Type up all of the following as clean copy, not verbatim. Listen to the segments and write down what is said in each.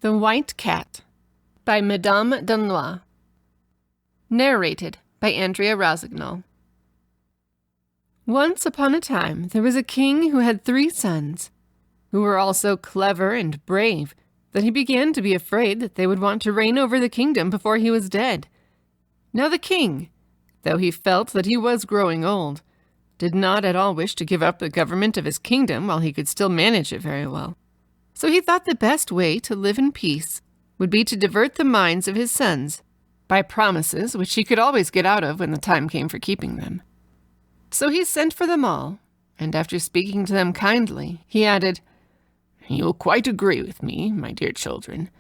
The White Cat by Madame Dunlois. Narrated by Andrea Rossignol. Once upon a time there was a king who had 3 sons, who were all so clever and brave that he began to be afraid that they would want to reign over the kingdom before he was dead. Now the king, though he felt that he was growing old, did not at all wish to give up the government of his kingdom while he could still manage it very well. So he thought the best way to live in peace would be to divert the minds of his sons by promises which he could always get out of when the time came for keeping them. So he sent for them all, and after speaking to them kindly, he added, "You'll quite agree with me, my dear children,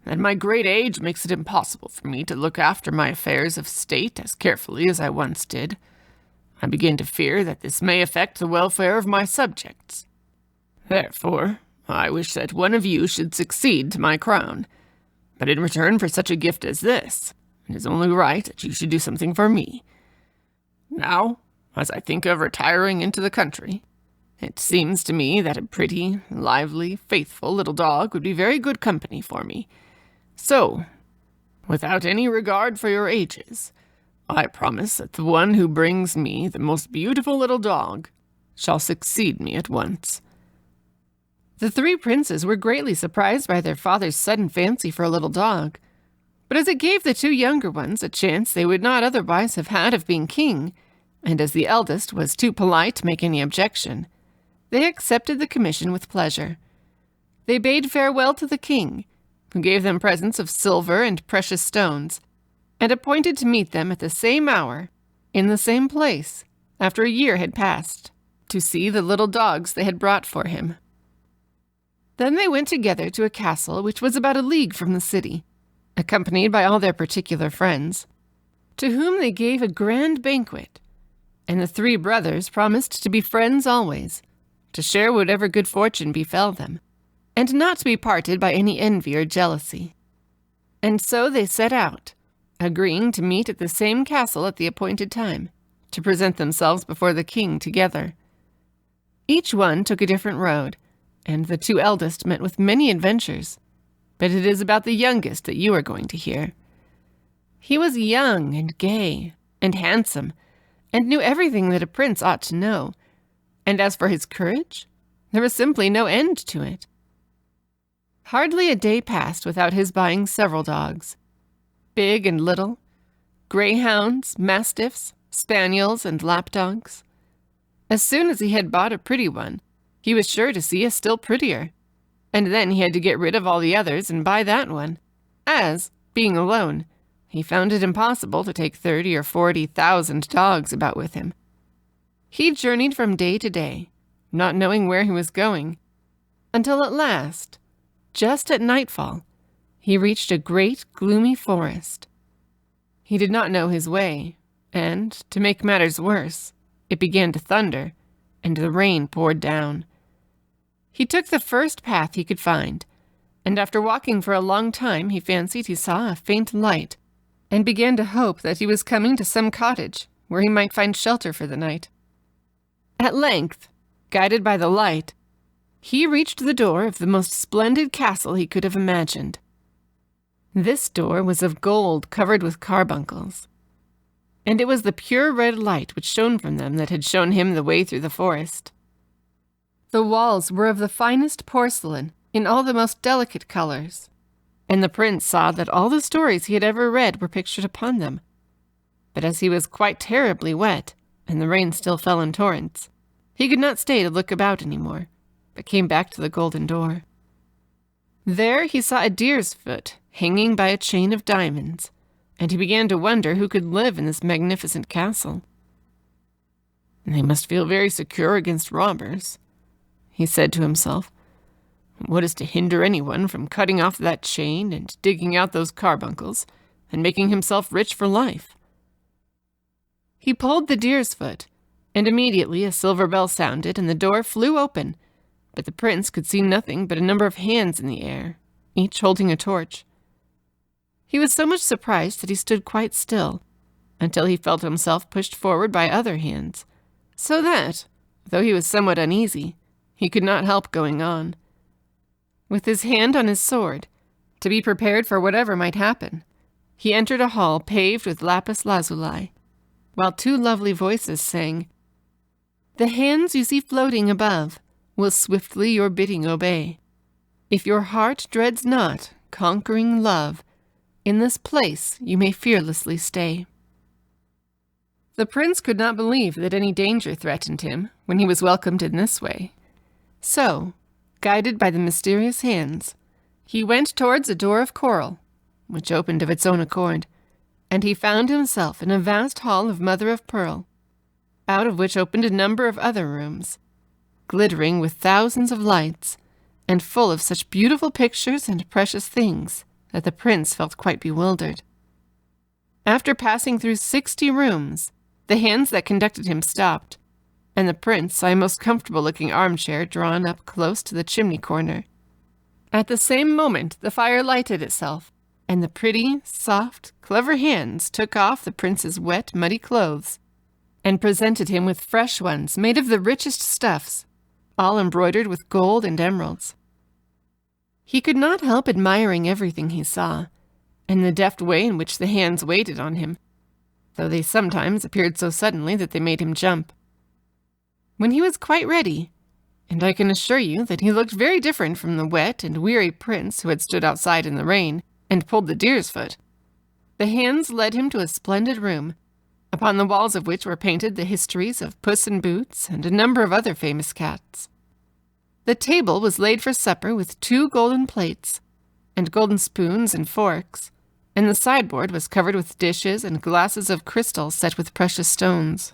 that my great age makes it impossible for me to look after my affairs of state as carefully as I once did. I begin to fear that this may affect the welfare of my subjects. Therefore, I wish that one of you should succeed to my crown. But in return for such a gift as this, it is only right that you should do something for me. Now, as I think of retiring into the country, it seems to me that a pretty, lively, faithful little dog would be very good company for me. So, without any regard for your ages, I promise that the one who brings me the most beautiful little dog shall succeed me at once." The 3 princes were greatly surprised by their father's sudden fancy for a little dog, but as it gave the 2 younger ones a chance they would not otherwise have had of being king, and as the eldest was too polite to make any objection, they accepted the commission with pleasure. They bade farewell to the king, who gave them presents of silver and precious stones, and appointed to meet them at the same hour, in the same place, after a year had passed, to see the little dogs they had brought for him. Then they went together to a castle which was about a league from the city, accompanied by all their particular friends, to whom they gave a grand banquet, and the 3 brothers promised to be friends always, to share whatever good fortune befell them, and not to be parted by any envy or jealousy. And so they set out, agreeing to meet at the same castle at the appointed time, to present themselves before the king together. Each one took a different road, and the 2 eldest met with many adventures, but it is about the youngest that you are going to hear. He was young and gay and handsome, and knew everything that a prince ought to know, and as for his courage, there was simply no end to it. Hardly a day passed without his buying several dogs, big and little, greyhounds, mastiffs, spaniels, and lapdogs. As soon as he had bought a pretty one, he was sure to see a still prettier, and then he had to get rid of all the others and buy that one, as, being alone, he found it impossible to take 30 or 40,000 dogs about with him. He journeyed from day to day, not knowing where he was going, until at last, just at nightfall, he reached a great gloomy forest. He did not know his way, and, to make matters worse, it began to thunder, and the rain poured down. He took the first path he could find, and after walking for a long time he fancied he saw a faint light, and began to hope that he was coming to some cottage where he might find shelter for the night. At length, guided by the light, he reached the door of the most splendid castle he could have imagined. This door was of gold covered with carbuncles, and it was the pure red light which shone from them that had shown him the way through the forest. The walls were of the finest porcelain in all the most delicate colors, and the prince saw that all the stories he had ever read were pictured upon them. But as he was quite terribly wet, and the rain still fell in torrents, he could not stay to look about any more, but came back to the golden door. There he saw a deer's foot hanging by a chain of diamonds, and he began to wonder who could live in this magnificent castle. "They must feel very secure against robbers," he said to himself. "What is to hinder anyone from cutting off that chain and digging out those carbuncles and making himself rich for life?" He pulled the deer's foot, and immediately a silver bell sounded and the door flew open, but the prince could see nothing but a number of hands in the air, each holding a torch. He was so much surprised that he stood quite still, until he felt himself pushed forward by other hands, so that, though he was somewhat uneasy, he could not help going on. With his hand on his sword, To be prepared for whatever might happen, he entered a hall paved with lapis lazuli, while two lovely voices sang, "The hands you see floating above will swiftly your bidding obey. If your heart dreads not conquering love, in this place you may fearlessly stay." The prince could not believe that any danger threatened him when he was welcomed in this way. So, guided by the mysterious hands, he went towards a door of coral, which opened of its own accord, and he found himself in a vast hall of mother-of-pearl, out of which opened a number of other rooms, glittering with thousands of lights, and full of such beautiful pictures and precious things that the prince felt quite bewildered. After passing through 60 rooms, the hands that conducted him stopped, and the prince saw a most comfortable-looking armchair drawn up close to the chimney corner. At the same moment the fire lighted itself, and the pretty, soft, clever hands took off the prince's wet, muddy clothes, and presented him with fresh ones made of the richest stuffs, all embroidered with gold and emeralds. He could not help admiring everything he saw, and the deft way in which the hands waited on him, though they sometimes appeared so suddenly that they made him jump. When he was quite ready, and I can assure you that he looked very different from the wet and weary prince who had stood outside in the rain and pulled the deer's foot, the hands led him to a splendid room, upon the walls of which were painted the histories of Puss in Boots and a number of other famous cats. The table was laid for supper with 2 golden plates, and golden spoons and forks, and the sideboard was covered with dishes and glasses of crystal set with precious stones.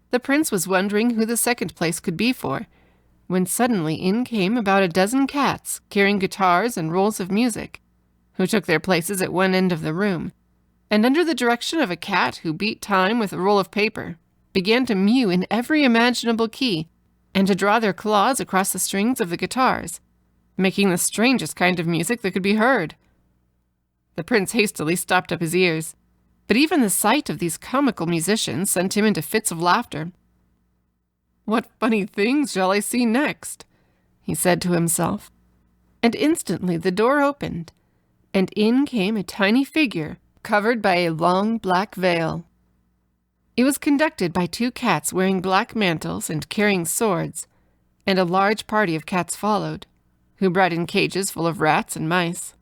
The prince was wondering who the second place could be for, when suddenly in came about a dozen cats carrying guitars and rolls of music, who took their places at one end of the room, and under the direction of a cat who beat time with a roll of paper, began to mew in every imaginable key, and to draw their claws across the strings of the guitars, making the strangest kind of music that could be heard. The prince hastily stopped up his ears, but even the sight of these comical musicians sent him into fits of laughter. "What funny things shall I see next?" he said to himself. And instantly the door opened, and in came a tiny figure covered by a long black veil. It was conducted by 2 cats wearing black mantles and carrying swords, and a large party of cats followed, who brought in cages full of rats and mice.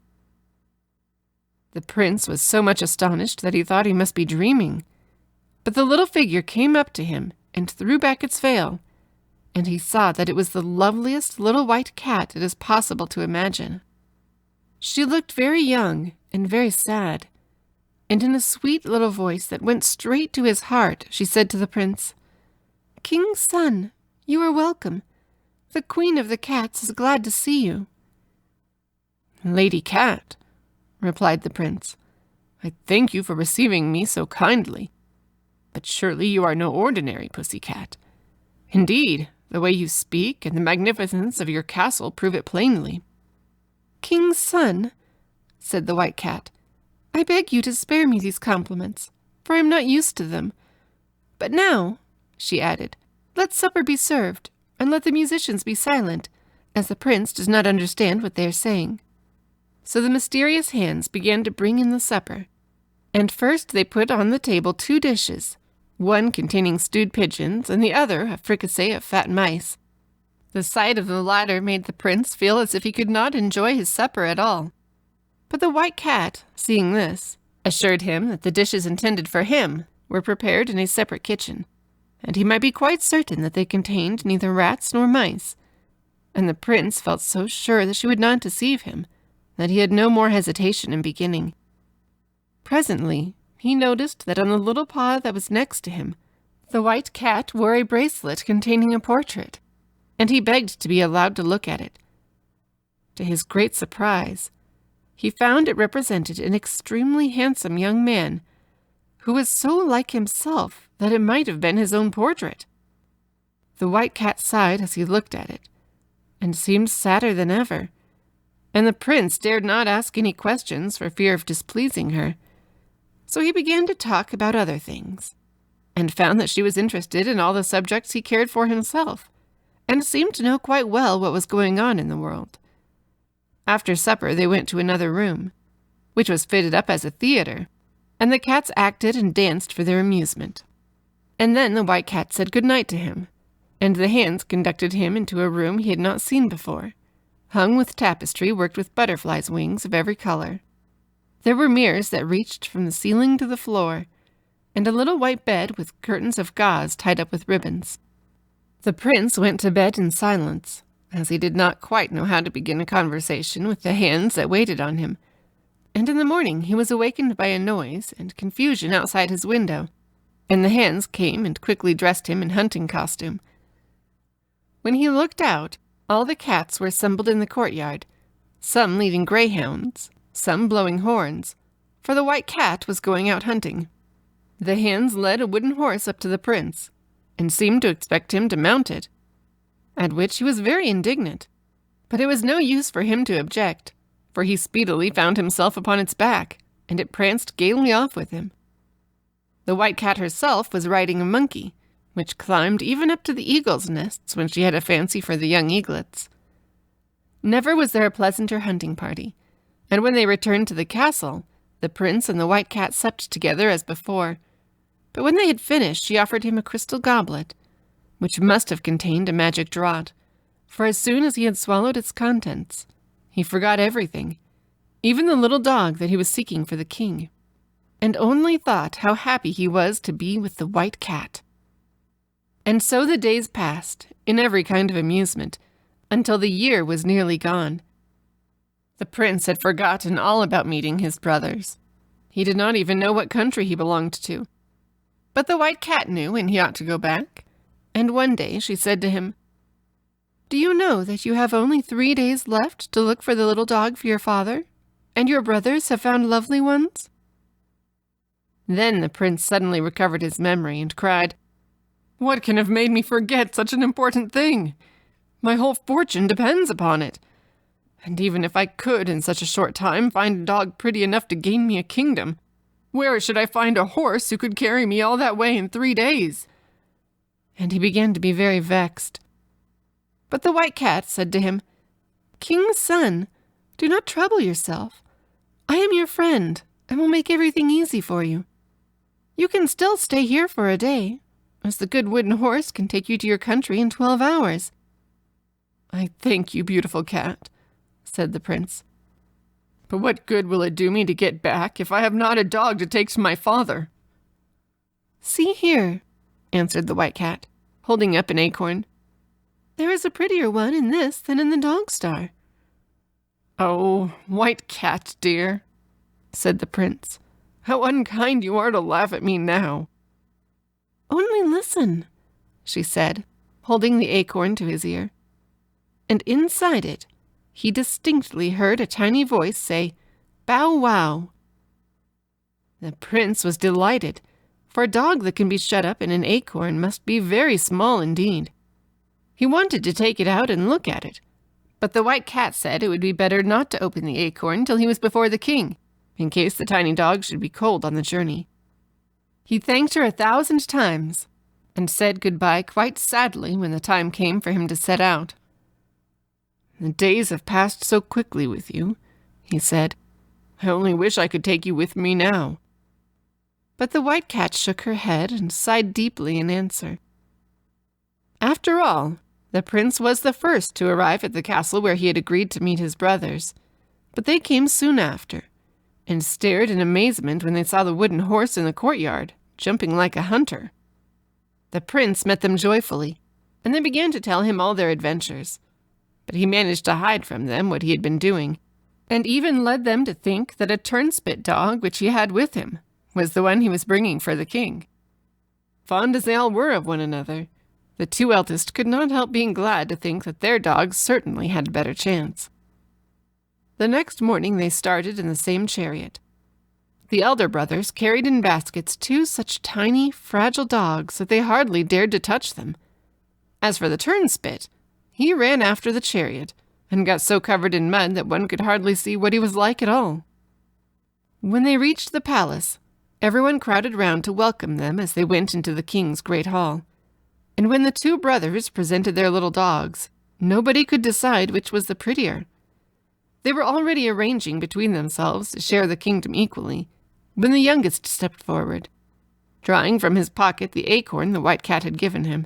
The prince was so much astonished that he thought he must be dreaming, but the little figure came up to him and threw back its veil, and he saw that it was the loveliest little white cat it is possible to imagine. She looked very young and very sad, and in a sweet little voice that went straight to his heart, she said to the prince, "King's son, you are welcome. The Queen of the Cats is glad to see you." "Lady Cat," replied the prince, "I thank you for receiving me so kindly. But surely you are no ordinary pussy-cat. Indeed, the way you speak and the magnificence of your castle prove it plainly." "King's son," said the white cat, "I beg you to spare me these compliments, for I am not used to them. But now," she added, "let supper be served, and let the musicians be silent, as the prince does not understand what they are saying." So the mysterious hands began to bring in the supper, and first they put on the table 2 dishes, one containing stewed pigeons and the other a fricassee of fat mice. The sight of the latter made the prince feel as if he could not enjoy his supper at all. But the white cat, seeing this, assured him that the dishes intended for him were prepared in a separate kitchen, and he might be quite certain that they contained neither rats nor mice. And the prince felt so sure that she would not deceive him, that he had no more hesitation in beginning. Presently, he noticed that on the little paw that was next to him, the white cat wore a bracelet containing a portrait, and he begged to be allowed to look at it. To his great surprise, he found it represented an extremely handsome young man, who was so like himself that it might have been his own portrait. The white cat sighed as he looked at it, and seemed sadder than ever, and the prince dared not ask any questions for fear of displeasing her. So he began to talk about other things, and found that she was interested in all the subjects he cared for himself, and seemed to know quite well what was going on in the world. After supper, they went to another room, which was fitted up as a theater, and the cats acted and danced for their amusement. And then the White Cat said good night to him, and the hands conducted him into a room he had not seen before, hung with tapestry worked with butterflies' wings of every color. There were mirrors that reached from the ceiling to the floor, and a little white bed with curtains of gauze tied up with ribbons. The prince went to bed in silence, as he did not quite know how to begin a conversation with the hands that waited on him, and in the morning he was awakened by a noise and confusion outside his window, and the hands came and quickly dressed him in hunting costume. When he looked out, all the cats were assembled in the courtyard, some leading greyhounds, some blowing horns, for the White Cat was going out hunting. The hands led a wooden horse up to the prince, and seemed to expect him to mount it, at which he was very indignant. But it was no use for him to object, for he speedily found himself upon its back, and it pranced gaily off with him. The White Cat herself was riding a monkey, which climbed even up to the eagles' nests when she had a fancy for the young eaglets. Never was there a pleasanter hunting party, and when they returned to the castle, the prince and the White Cat supped together as before. But when they had finished, she offered him a crystal goblet, which must have contained a magic draught, for as soon as he had swallowed its contents, he forgot everything, even the little dog that he was seeking for the king, and only thought how happy he was to be with the White Cat. And so the days passed, in every kind of amusement, until the year was nearly gone. The prince had forgotten all about meeting his brothers. He did not even know what country he belonged to. But the White Cat knew, and he ought to go back. And one day she said to him, "Do you know that you have only 3 days left to look for the little dog for your father, and your brothers have found lovely ones?" Then the prince suddenly recovered his memory and cried, "What can have made me forget such an important thing? My whole fortune depends upon it. And even if I could in such a short time find a dog pretty enough to gain me a kingdom, where should I find a horse who could carry me all that way in 3 days?" And he began to be very vexed. But the White Cat said to him, "King's son, do not trouble yourself. I am your friend, and will make everything easy for you. You can still stay here for a day, as the good wooden horse can take you to your country in 12 hours. "I thank you, beautiful cat," said the prince. "But what good will it do me to get back if I have not a dog to take to my father?" "See here," answered the White Cat, holding up an acorn. "There is a prettier one in this than in the dog star." "Oh, White Cat, dear," said the prince, "how unkind you are to laugh at me now." "Only listen," she said, holding the acorn to his ear. And inside it, he distinctly heard a tiny voice say, "Bow wow." The prince was delighted, for a dog that can be shut up in an acorn must be very small indeed. He wanted to take it out and look at it, but the White Cat said it would be better not to open the acorn till he was before the king, in case the tiny dog should be cold on the journey. He thanked her 1,000 times, and said goodbye quite sadly when the time came for him to set out. "The days have passed so quickly with you," he said. "I only wish I could take you with me now." But the White Cat shook her head and sighed deeply in answer. After all, the prince was the first to arrive at the castle where he had agreed to meet his brothers, but they came soon after, and stared in amazement when they saw the wooden horse in the courtyard, jumping like a hunter. The prince met them joyfully, and they began to tell him all their adventures, but he managed to hide from them what he had been doing, and even led them to think that a turnspit dog which he had with him was the one he was bringing for the king. Fond as they all were of one another, the 2 eldest could not help being glad to think that their dogs certainly had a better chance. The next morning they started in the same chariot. The elder brothers carried in baskets 2 such tiny, fragile dogs that they hardly dared to touch them. As for the turnspit, he ran after the chariot, and got so covered in mud that one could hardly see what he was like at all. When they reached the palace, everyone crowded round to welcome them as they went into the king's great hall. And when the 2 brothers presented their little dogs, nobody could decide which was the prettier. They were already arranging between themselves to share the kingdom equally, when the youngest stepped forward, drawing from his pocket the acorn the White Cat had given him.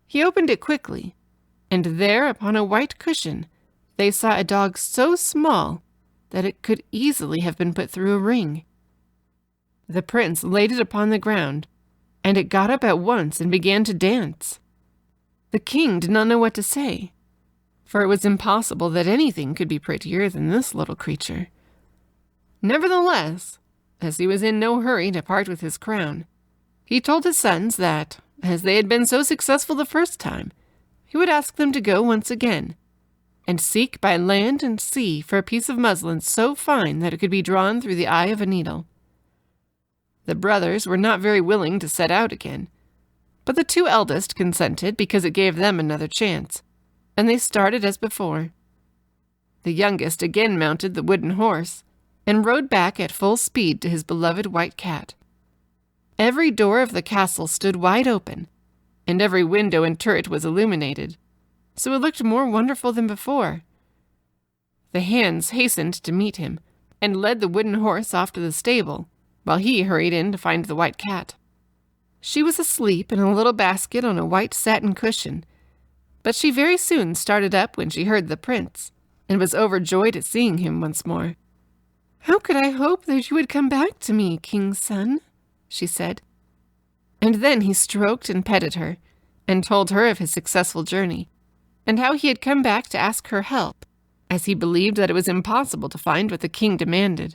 He opened it quickly, and there upon a white cushion they saw a dog so small that it could easily have been put through a ring. The prince laid it upon the ground, and it got up at once and began to dance. The king did not know what to say, for it was impossible that anything could be prettier than this little creature. Nevertheless, as he was in no hurry to part with his crown, he told his sons that, as they had been so successful the first time, he would ask them to go once again, and seek by land and sea for a piece of muslin so fine that it could be drawn through the eye of a needle. The brothers were not very willing to set out again, but the two eldest consented because it gave them another chance, and they started as before. The youngest again mounted the wooden horse, and rode back at full speed to his beloved White Cat. Every door of the castle stood wide open, and every window and turret was illuminated, so it looked more wonderful than before. The hands hastened to meet him, and led the wooden horse off to the stable, while he hurried in to find the White Cat. She was asleep in a little basket on a white satin cushion, but she very soon started up when she heard the prince, and was overjoyed at seeing him once more. "How could I hope that you would come back to me, king's son?" she said. And then he stroked and petted her, and told her of his successful journey, and how he had come back to ask her help, as he believed that it was impossible to find what the king demanded.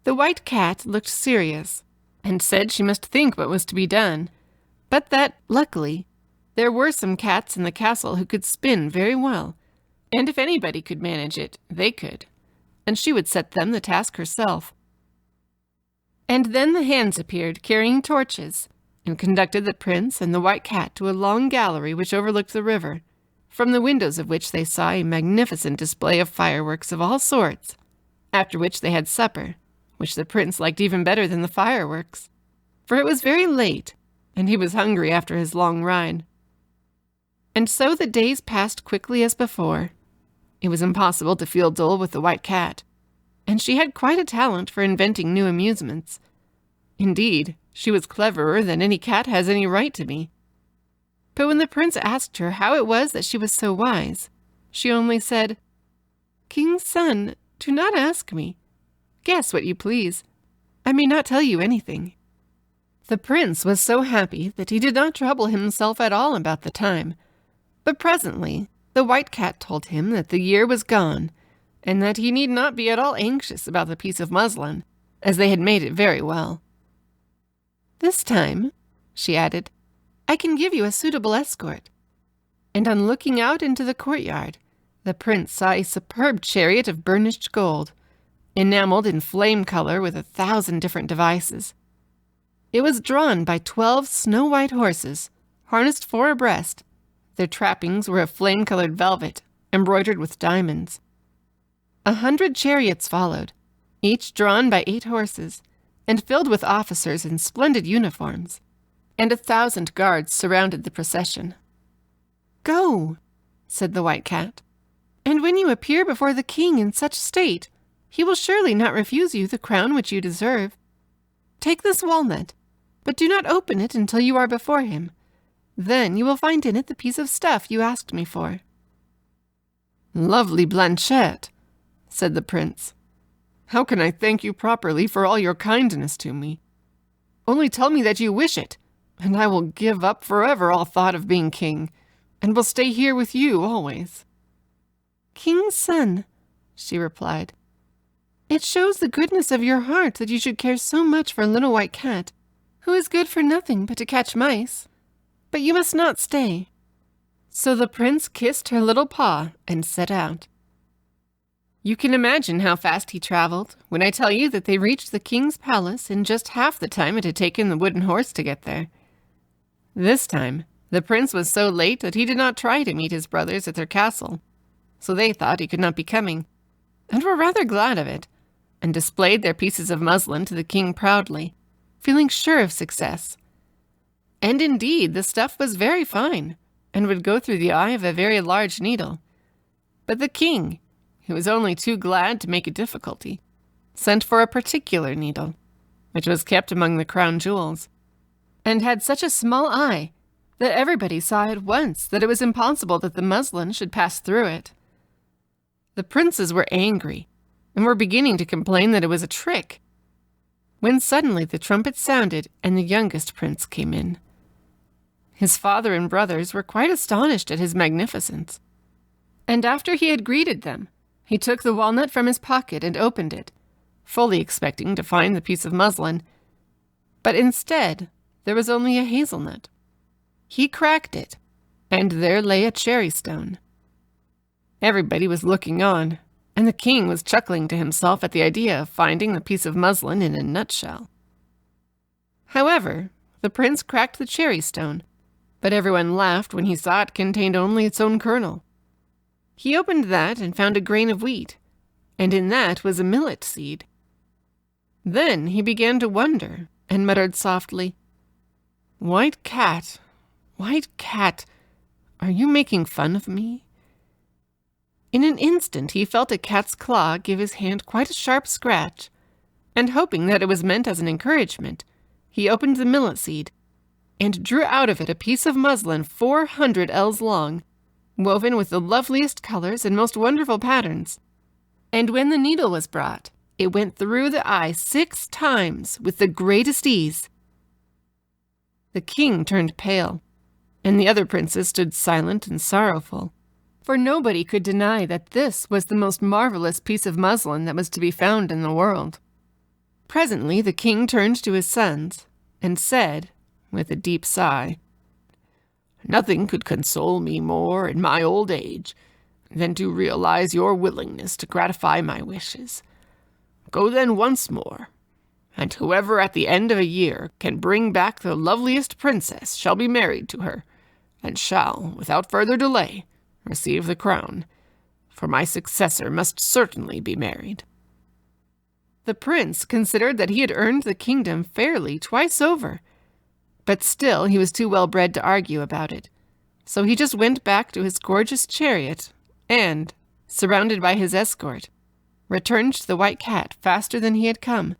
The White Cat looked serious, and said she must think what was to be done, but that, luckily, there were some cats in the castle who could spin very well, and if anybody could manage it, they could, and she would set them the task herself. And then the hands appeared carrying torches, and conducted the prince and the White Cat to a long gallery which overlooked the river, from the windows of which they saw a magnificent display of fireworks of all sorts, after which they had supper, which the prince liked even better than the fireworks, for it was very late, and he was hungry after his long ride. And so the days passed quickly as before. It was impossible to feel dull with the White Cat, and she had quite a talent for inventing new amusements. Indeed, she was cleverer than any cat has any right to be. But when the prince asked her how it was that she was so wise, she only said, "King's son, do not ask me. Guess what you please. I may not tell you anything." The prince was so happy that he did not trouble himself at all about the time, but presently the White Cat told him that the year was gone, and that he need not be at all anxious about the piece of muslin, as they had made it very well. "This time," she added, "I can give you a suitable escort." And on looking out into the courtyard, the prince saw a superb chariot of burnished gold, enameled in flame color with 1,000 different devices. It was drawn by 12 snow-white horses, harnessed 4 abreast. Their trappings were of flame-colored velvet, embroidered with diamonds. 100 chariots followed, each drawn by 8 horses, and filled with officers in splendid uniforms, and 1,000 guards surrounded the procession. "Go," said the White Cat, "and when you appear before the king in such state, he will surely not refuse you the crown which you deserve. Take this walnut, but do not open it until you are before him. Then you will find in it the piece of stuff you asked me for." "Lovely Blanchette," said the prince. "How can I thank you properly for all your kindness to me? Only tell me that you wish it, and I will give up forever all thought of being king, and will stay here with you always." "King's son," she replied, "it shows the goodness of your heart that you should care so much for a little White Cat, who is good for nothing but to catch mice. But you must not stay." So the prince kissed her little paw and set out. You can imagine how fast he traveled when I tell you that they reached the king's palace in just half the time it had taken the wooden horse to get there. This time, the prince was so late that he did not try to meet his brothers at their castle, so they thought he could not be coming, and were rather glad of it, and displayed their pieces of muslin to the king proudly, feeling sure of success. And indeed, the stuff was very fine, and would go through the eye of a very large needle. But the king, who was only too glad to make a difficulty, sent for a particular needle, which was kept among the crown jewels, and had such a small eye that everybody saw at once that it was impossible that the muslin should pass through it. The princes were angry, and were beginning to complain that it was a trick, when suddenly the trumpet sounded and the youngest prince came in. His father and brothers were quite astonished at his magnificence, and after he had greeted them, he took the walnut from his pocket and opened it, fully expecting to find the piece of muslin, but instead there was only a hazelnut. He cracked it, and there lay a cherry stone. Everybody was looking on, and the king was chuckling to himself at the idea of finding the piece of muslin in a nutshell. However, the prince cracked the cherry stone, but everyone laughed when he saw it contained only its own kernel. He opened that and found a grain of wheat, and in that was a millet seed. Then he began to wonder, and muttered softly, White Cat, are you making fun of me?" In an instant he felt a cat's claw give his hand quite a sharp scratch, and hoping that it was meant as an encouragement, he opened the millet seed, and drew out of it a piece of muslin 400 ells long, woven with the loveliest colors and most wonderful patterns. And when the needle was brought, it went through the eye 6 times with the greatest ease. The king turned pale, and the other princes stood silent and sorrowful, for nobody could deny that this was the most marvelous piece of muslin that was to be found in the world. Presently the king turned to his sons, and said, with a deep sigh, "Nothing could console me more in my old age than to realize your willingness to gratify my wishes. Go then once more, and whoever at the end of a year can bring back the loveliest princess shall be married to her, and shall, without further delay, receive the crown, for my successor must certainly be married." The prince considered that he had earned the kingdom fairly twice over, but still he was too well bred to argue about it, so he just went back to his gorgeous chariot and, surrounded by his escort, returned to the White Cat faster than he had come.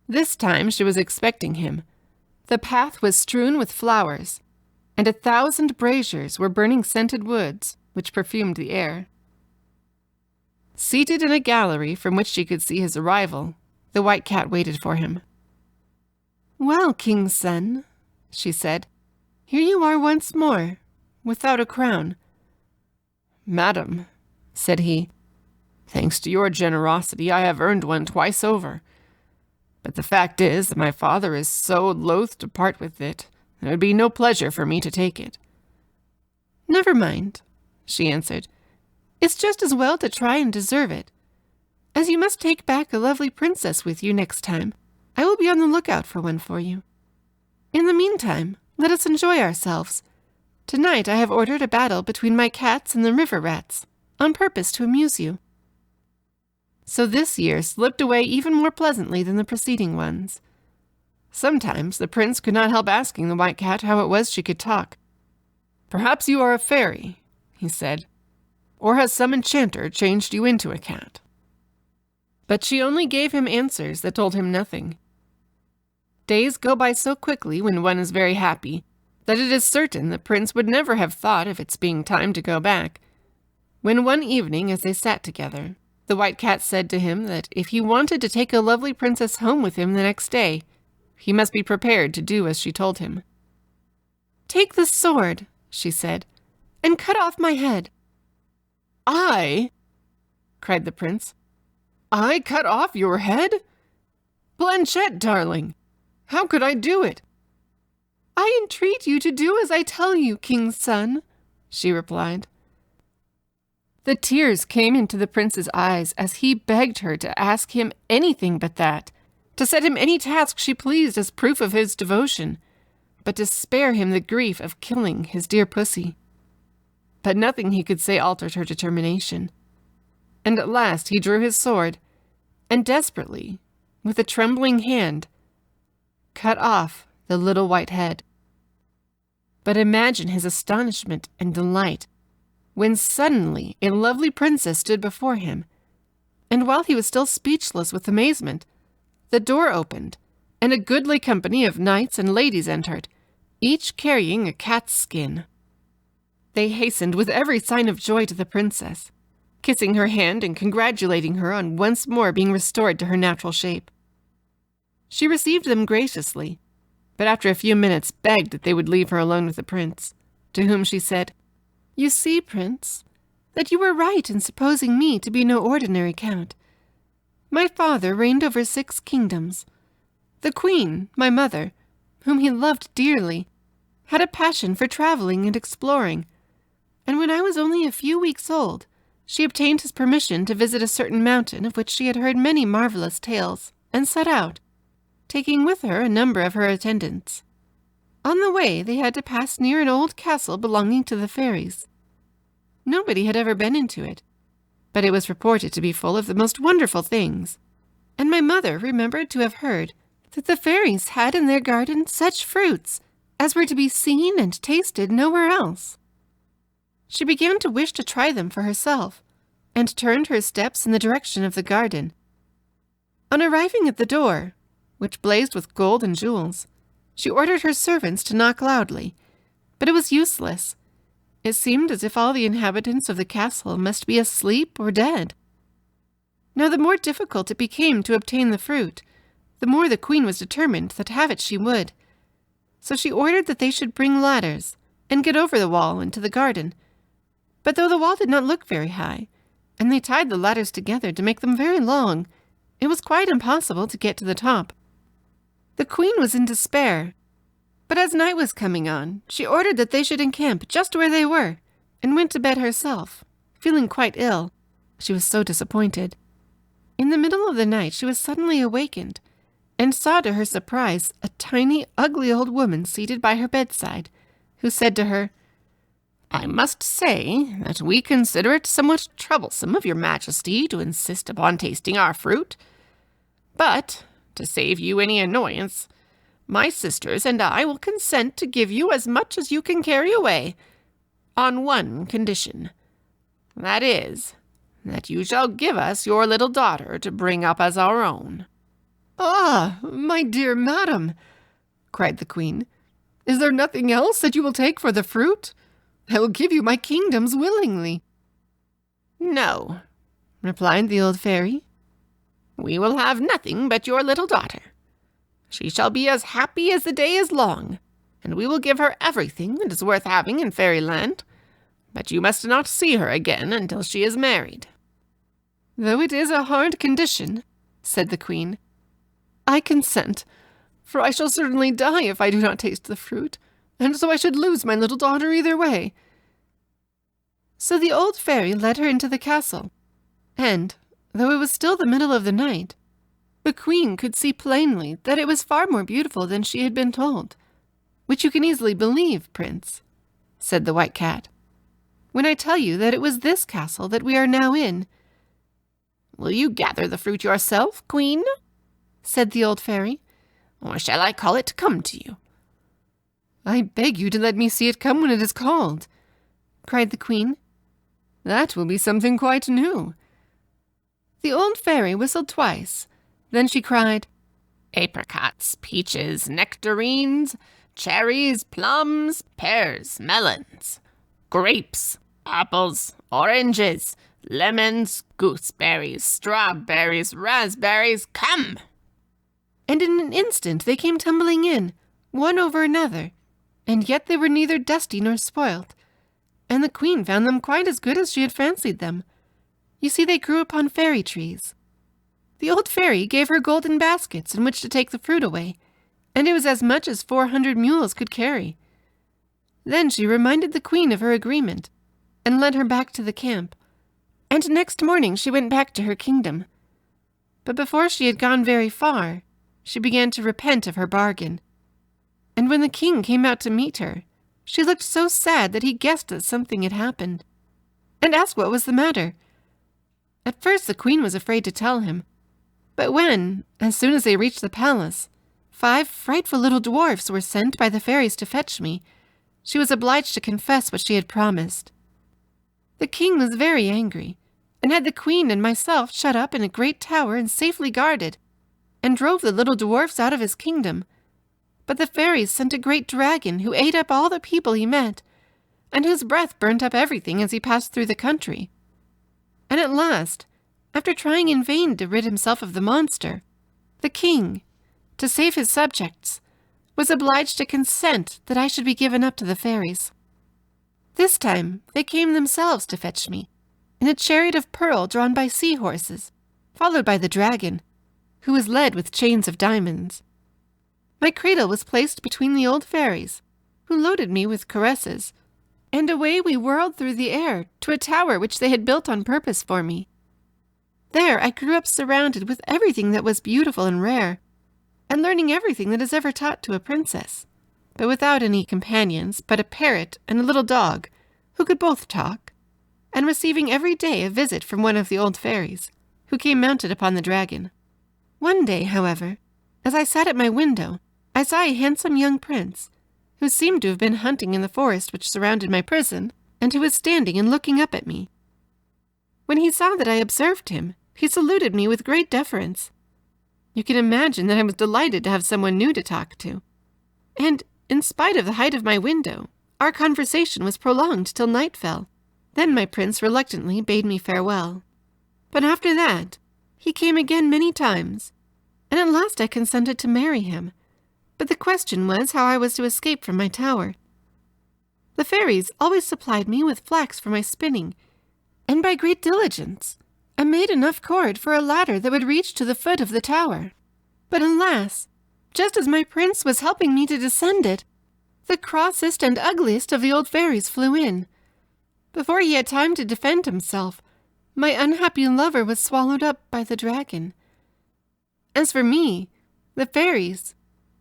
This time she was expecting him. The path was strewn with flowers, and 1,000 braziers were burning scented woods, which perfumed the air. Seated in a gallery from which she could see his arrival, the White Cat waited for him. "Well, king's son," she said, "here you are once more, without a crown." "Madam," said he, "thanks to your generosity, I have earned one twice over. But the fact is that my father is so loath to part with it, there would be no pleasure for me to take it." "Never mind," she answered. "It's just as well to try and deserve it. As you must take back a lovely princess with you next time, I will be on the lookout for one for you. In the meantime, let us enjoy ourselves. Tonight I have ordered a battle between my cats and the river rats, on purpose to amuse you." So this year slipped away even more pleasantly than the preceding ones. Sometimes the prince could not help asking the White Cat how it was she could talk. "Perhaps you are a fairy," he said, "or has some enchanter changed you into a cat?" But she only gave him answers that told him nothing. Days go by so quickly when one is very happy that it is certain the prince would never have thought of its being time to go back, when one evening as they sat together, the White Cat said to him that if he wanted to take a lovely princess home with him the next day, he must be prepared to do as she told him. "Take the sword," she said, "and cut off my head." "I?" cried the prince. "I cut off your head? Blanchette, darling, how could I do it?" "I entreat you to do as I tell you, king's son," she replied. The tears came into the prince's eyes as he begged her to ask him anything but that, to set him any task she pleased as proof of his devotion, but to spare him the grief of killing his dear pussy. But nothing he could say altered her determination, and at last he drew his sword, and desperately, with a trembling hand, cut off the little white head. But imagine his astonishment and delight when suddenly a lovely princess stood before him. And while he was still speechless with amazement, the door opened, and a goodly company of knights and ladies entered, each carrying a cat's skin. They hastened with every sign of joy to the princess, kissing her hand and congratulating her on once more being restored to her natural shape. She received them graciously, but after a few minutes begged that they would leave her alone with the prince, to whom she said, "You see, Prince, that you were right in supposing me to be no ordinary count. My father reigned over 6 kingdoms. The queen, my mother, whom he loved dearly, had a passion for traveling and exploring, and when I was only a few weeks old, she obtained his permission to visit a certain mountain of which she had heard many marvelous tales, and set out, taking with her a number of her attendants. On the way, they had to pass near an old castle belonging to the fairies. Nobody had ever been into it, but it was reported to be full of the most wonderful things, and my mother remembered to have heard that the fairies had in their garden such fruits as were to be seen and tasted nowhere else. She began to wish to try them for herself, and turned her steps in the direction of the garden. On arriving at the door, which blazed with gold and jewels, she ordered her servants to knock loudly, but it was useless. It seemed as if all the inhabitants of the castle must be asleep or dead. Now the more difficult it became to obtain the fruit, the more the queen was determined that have it she would. So she ordered that they should bring ladders and get over the wall into the garden. But though the wall did not look very high, and they tied the ladders together to make them very long, it was quite impossible to get to the top. The queen was in despair, but as night was coming on, she ordered that they should encamp just where they were, and went to bed herself, feeling quite ill. She was so disappointed. In the middle of the night she was suddenly awakened, and saw to her surprise a tiny, ugly old woman seated by her bedside, who said to her, "I must say that we consider it somewhat troublesome of your majesty to insist upon tasting our fruit, but, to save you any annoyance, my sisters and I will consent to give you as much as you can carry away, on one condition. That is, that you shall give us your little daughter to bring up as our own." "Ah, my dear madam," cried the queen, "is there nothing else that you will take for the fruit? I will give you my kingdoms willingly." "No," replied the old fairy. "We will have nothing but your little daughter. She shall be as happy as the day is long, and we will give her everything that is worth having in fairyland, but you must not see her again until she is married." "Though it is a hard condition," said the queen, "I consent, for I shall certainly die if I do not taste the fruit, and so I should lose my little daughter either way." So the old fairy led her into the castle, and, though it was still the middle of the night, the queen could see plainly that it was far more beautiful than she had been told, "which you can easily believe, Prince," said the White Cat, "when I tell you that it was this castle that we are now in." "Will you gather the fruit yourself, Queen?" said the old fairy, "or shall I call it to come to you?" "I beg you to let me see it come when it is called," cried the queen. "That will be something quite new." The old fairy whistled twice. Then she cried, "Apricots, peaches, nectarines, cherries, plums, pears, melons, grapes, apples, oranges, lemons, gooseberries, strawberries, raspberries, come!" And in an instant they came tumbling in, one over another, and yet they were neither dusty nor spoilt, and the queen found them quite as good as she had fancied them. You see, they grew upon fairy trees. The old fairy gave her golden baskets in which to take the fruit away, and it was as much as 400 mules could carry. Then she reminded the queen of her agreement, and led her back to the camp, and next morning she went back to her kingdom. But before she had gone very far, she began to repent of her bargain, and when the king came out to meet her, she looked so sad that he guessed that something had happened, and asked what was the matter. At first the queen was afraid to tell him, but when, as soon as they reached the palace, 5 frightful little dwarfs were sent by the fairies to fetch me, she was obliged to confess what she had promised. The king was very angry, and had the queen and myself shut up in a great tower and safely guarded, and drove the little dwarfs out of his kingdom. But the fairies sent a great dragon who ate up all the people he met, and whose breath burnt up everything as he passed through the country. And at last, after trying in vain to rid himself of the monster, the king, to save his subjects, was obliged to consent that I should be given up to the fairies. This time they came themselves to fetch me, in a chariot of pearl drawn by seahorses, followed by the dragon, who was led with chains of diamonds. My cradle was placed between the old fairies, who loaded me with caresses, and away we whirled through the air to a tower which they had built on purpose for me. There I grew up surrounded with everything that was beautiful and rare, and learning everything that is ever taught to a princess, but without any companions but a parrot and a little dog, who could both talk, and receiving every day a visit from one of the old fairies, who came mounted upon the dragon. One day, however, as I sat at my window, I saw a handsome young prince, who seemed to have been hunting in the forest which surrounded my prison, and who was standing and looking up at me. When he saw that I observed him, he saluted me with great deference. You can imagine that I was delighted to have someone new to talk to. And, in spite of the height of my window, our conversation was prolonged till night fell. Then my prince reluctantly bade me farewell. But after that, he came again many times, and at last I consented to marry him. But the question was how I was to escape from my tower. The fairies always supplied me with flax for my spinning, and by great diligence I made enough cord for a ladder that would reach to the foot of the tower. But alas, just as my prince was helping me to descend it, the crossest and ugliest of the old fairies flew in. Before he had time to defend himself, my unhappy lover was swallowed up by the dragon. As for me, the fairies,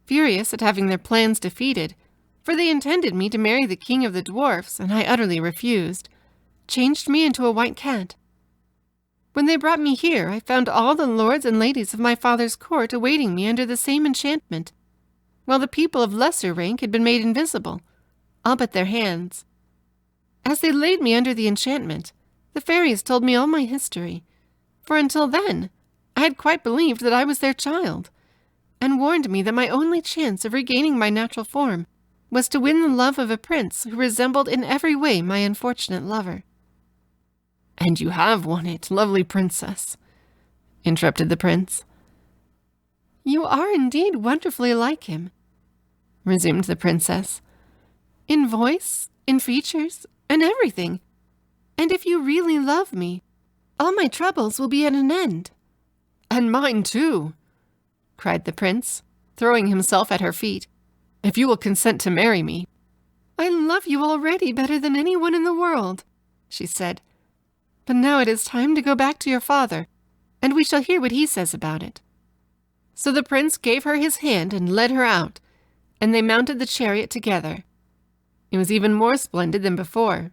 furious at having their plans defeated, for they intended me to marry the king of the dwarfs, and I utterly refused, changed me into a white cat. When they brought me here, I found all the lords and ladies of my father's court awaiting me under the same enchantment, while the people of lesser rank had been made invisible, all but their hands. As they laid me under the enchantment, the fairies told me all my history, for until then I had quite believed that I was their child, and warned me that my only chance of regaining my natural form was to win the love of a prince who resembled in every way my unfortunate lover. "And you have won it, lovely princess," interrupted the prince. "You are indeed wonderfully like him," resumed the princess, "in voice, in features, and everything. And if you really love me, all my troubles will be at an end." "And mine too," cried the prince, throwing himself at her feet. "If you will consent to marry me." "I love you already better than anyone in the world," she said. "But now it is time to go back to your father, and we shall hear what he says about it." So the prince gave her his hand and led her out, and they mounted the chariot together. It was even more splendid than before,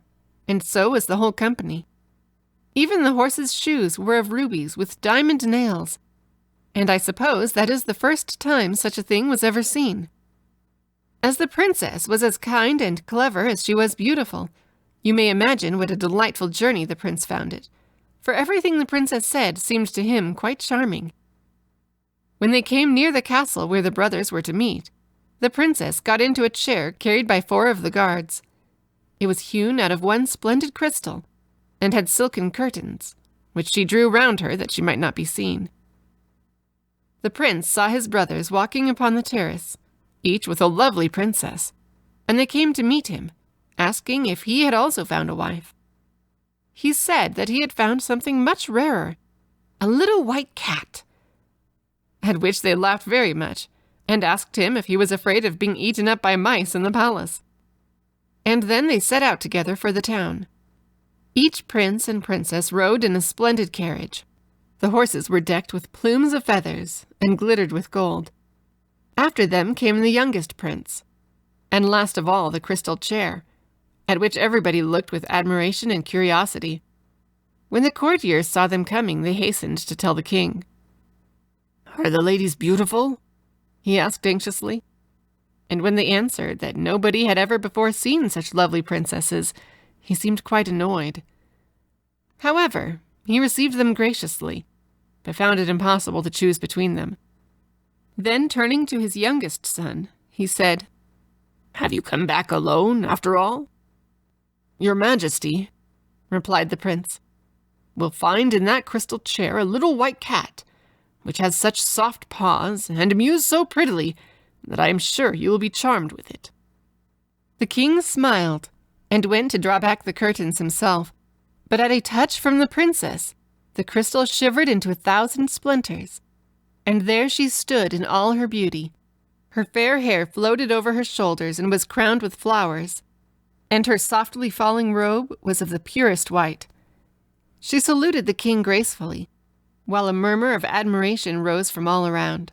and so was the whole company. Even the horses' shoes were of rubies with diamond nails, and I suppose that is the first time such a thing was ever seen. As the princess was as kind and clever as she was beautiful, you may imagine what a delightful journey the prince found it, for everything the princess said seemed to him quite charming. When they came near the castle where the brothers were to meet, the princess got into a chair carried by 4 of the guards. It was hewn out of one splendid crystal, and had silken curtains, which she drew round her that she might not be seen. The prince saw his brothers walking upon the terrace, each with a lovely princess, and they came to meet him, asking if he had also found a wife. He said that he had found something much rarer, a little white cat, at which they laughed very much, and asked him if he was afraid of being eaten up by mice in the palace. And then they set out together for the town. Each prince and princess rode in a splendid carriage. The horses were decked with plumes of feathers and glittered with gold. After them came the youngest prince, and last of all the crystal chair, at which everybody looked with admiration and curiosity. When the courtiers saw them coming, they hastened to tell the king. "Are the ladies beautiful?" he asked anxiously. And when they answered that nobody had ever before seen such lovely princesses, he seemed quite annoyed. However, he received them graciously, but found it impossible to choose between them. Then, turning to his youngest son, he said, "Have you come back alone, after all?" "Your Majesty," replied the prince, "will find in that crystal chair a little white cat, which has such soft paws and mews so prettily that I am sure you will be charmed with it." The king smiled and went to draw back the curtains himself, but at a touch from the princess, the crystal shivered into 1,000 splinters, and there she stood in all her beauty. Her fair hair floated over her shoulders and was crowned with flowers, and her softly falling robe was of the purest white. She saluted the king gracefully, while a murmur of admiration rose from all around.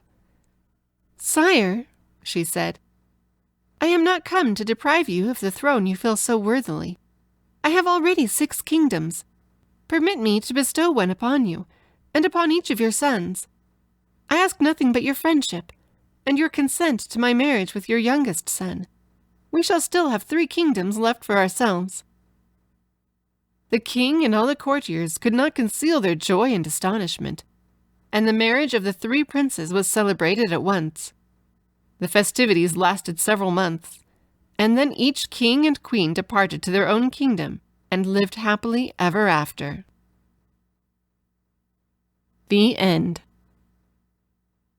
"Sire," she said, "I am not come to deprive you of the throne you fill so worthily. I have already 6 kingdoms. Permit me to bestow one upon you, and upon each of your sons. I ask nothing but your friendship, and your consent to my marriage with your youngest son. We shall still have 3 kingdoms left for ourselves." The king and all the courtiers could not conceal their joy and astonishment, and the marriage of the 3 princes was celebrated at once. The festivities lasted several months, and then each king and queen departed to their own kingdom and lived happily ever after. The end.